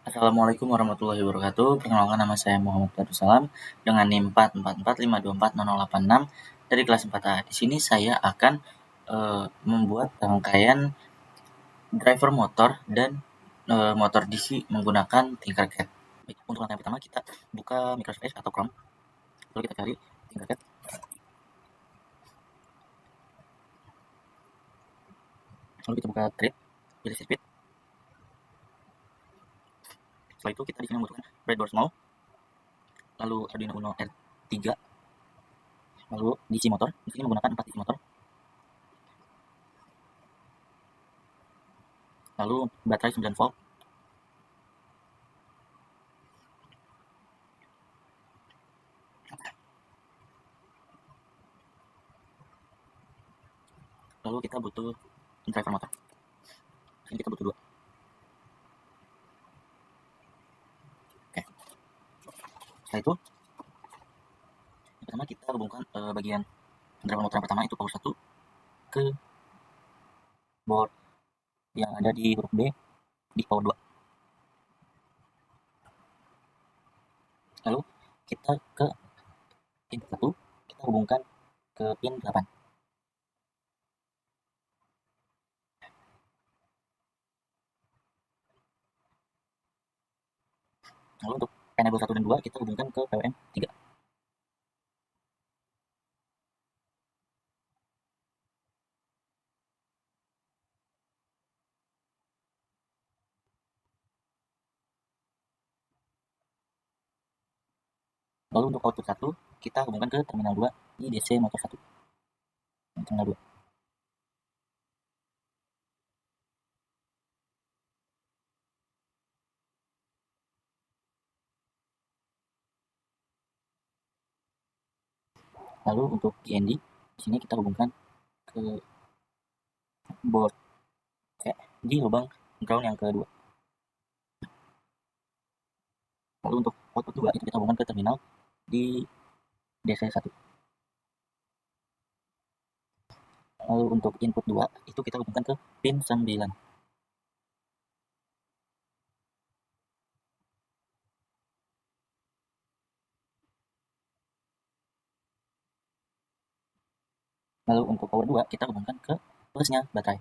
Assalamualaikum warahmatullahi wabarakatuh. Perkenalkan, nama saya Muhammad Darussalam dengan NIM 444524086 dari kelas 4A. Di sini saya akan membuat rangkaian driver motor dan motor DC menggunakan Tinkercad. Baik, untuk langkah pertama kita buka Microsoft Edge atau Chrome, lalu kita cari Tinkercad, lalu kita buka Create, pilih Speed. Setelah itu kita di sini membutuhkan breadboard small, lalu Arduino Uno R3, lalu DC motor. Di sini menggunakan 4 DC motor, lalu baterai 9 volt, lalu kita butuh driver motor. Ini kita butuh 2. Oke. Setelah itu, yang pertama kita hubungkan bagian driver motor yang pertama, itu power 1, ke board yang ada di huruf B di power 2. Lalu kita ke pin 1, kita hubungkan ke pin 8. Lalu untuk enable 1 dan 2 kita hubungkan ke PWM 3. Lalu untuk output 1 kita hubungkan ke terminal 2 di DC motor 1. Terminal 2. Lalu untuk GND di sini kita hubungkan ke board di lubang ground yang kedua. Lalu untuk output 2 itu kita hubungkan ke terminal di DC 1. Lalu untuk input 2 itu kita hubungkan ke pin 9. Lalu untuk power 2 kita hubungkan ke plusnya baterai.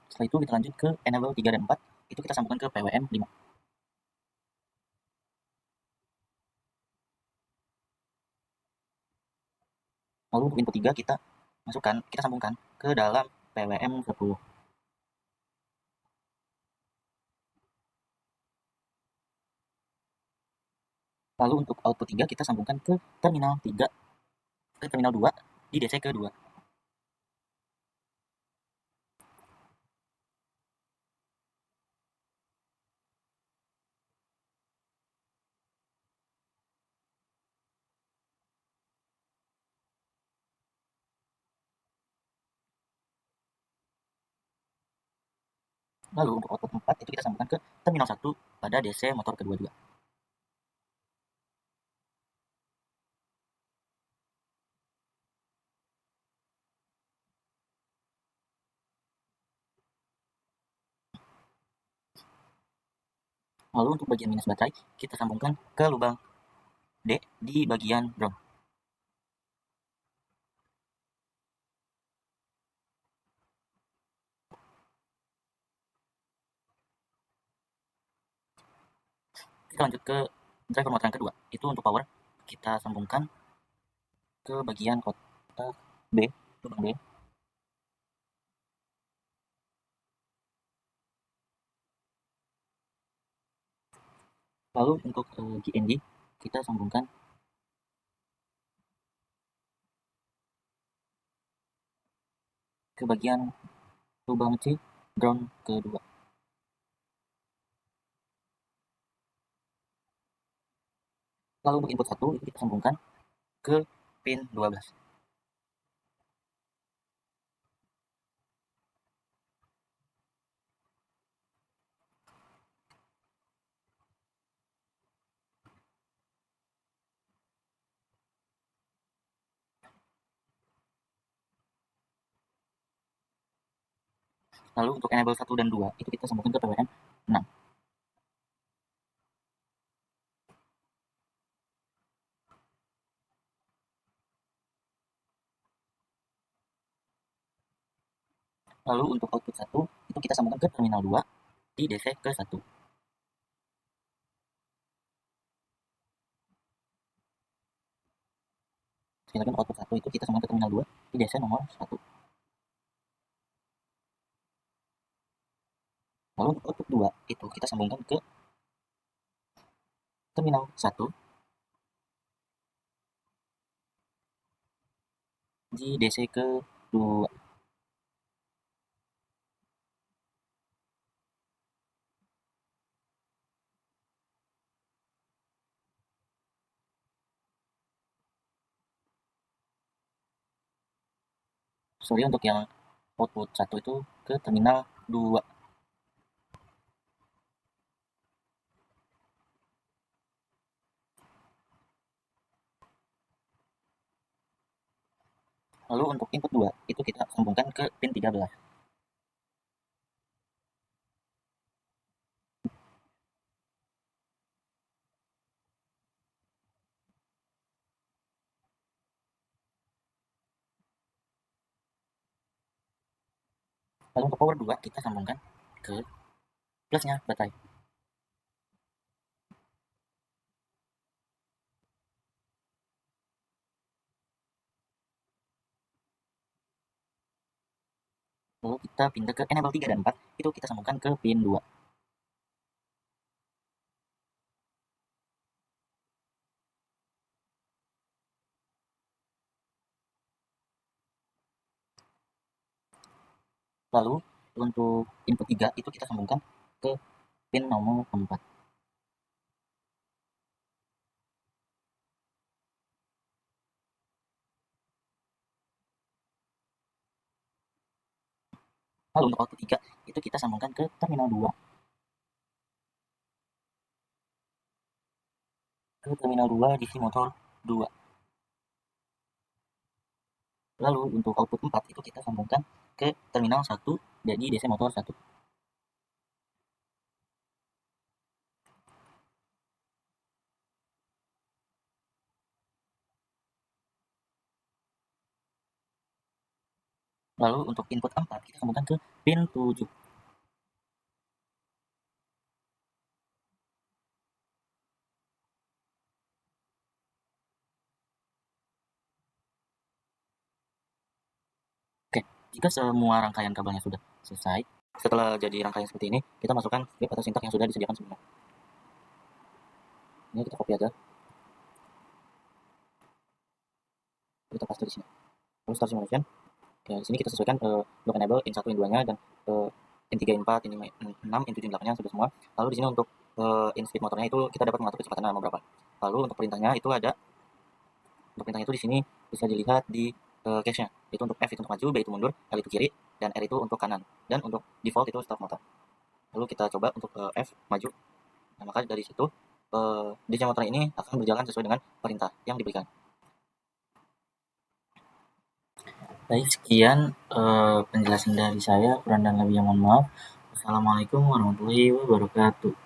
Setelah itu kita lanjut ke enable 3 dan 4, itu kita sambungkan ke PWM 5. Lalu untuk input 3 kita sambungkan ke dalam PWM 10. Lalu untuk output 3 kita sambungkan ke terminal 3, ke terminal 2 di DC ke 2. Lalu untuk output 4 itu kita sambungkan ke terminal 1 pada DC motor kedua juga. Lalu untuk bagian minus baterai kita sambungkan ke lubang D di bagian ground. Kita lanjut ke driver motor yang kedua, itu untuk power kita sambungkan ke bagian kotak B, lubang B. Lalu untuk GND kita sambungkan ke bagian lubang C ground kedua. Lalu untuk input 1 itu kita sambungkan ke pin 12. Lalu untuk enable 1 dan 2 itu kita sambungkan ke PWM 6. Lalu untuk output 1 itu kita sambungkan ke terminal 2 di DC ke 1. Sekali lagi output 1 itu kita sambungkan ke terminal 2 di DC nomor 1. Lalu untuk output 2 itu kita sambungkan ke terminal 1 di DC ke 2. Sorry, untuk yang output 1 itu ke terminal 2. Lalu untuk input 2 itu kita sambungkan ke pin 13. Lalu untuk power 2 kita sambungkan ke plusnya baterai. Lalu kita pindah ke enable 3 dan 4 itu kita sambungkan ke pin 2. Lalu untuk input 3 itu kita sambungkan ke pin nomor 4. Lalu untuk output 3 itu kita sambungkan ke terminal 2. Ke terminal 2 DC motor 2. Lalu untuk output 4 itu kita sambungkan ke terminal 1 jadi DC motor 1. Lalu untuk input 4 kita sambungkan ke pin 7. Oke, jika semua rangkaian kabelnya sudah selesai, setelah jadi rangkaian seperti ini, kita masukkan script atau sintak yang sudah disediakan sebelumnya. Ini kita copy aja. Kita paste di sini. Lalu start simulation. Oke, di sini kita sesuaikan block enable in 1 in 2-nya dan in 3 in 4 in 5 in 6 in 7 in 8-nya sudah semua. Lalu di sini untuk in speed motornya itu kita dapat mengatur kecepatan nama berapa. Lalu untuk perintahnya itu ada, untuk perintahnya itu di sini bisa dilihat di cache-nya. Itu untuk F itu untuk maju, B itu mundur, L itu kiri, dan R itu untuk kanan. Dan untuk default itu start motor. Lalu kita coba untuk F maju. Nah, maka dari situ DC motor ini akan berjalan sesuai dengan perintah yang diberikan. Baik, sekian penjelasan dari saya. Kurang dan lebihnya mohon maaf. Wassalamualaikum warahmatullahi wabarakatuh.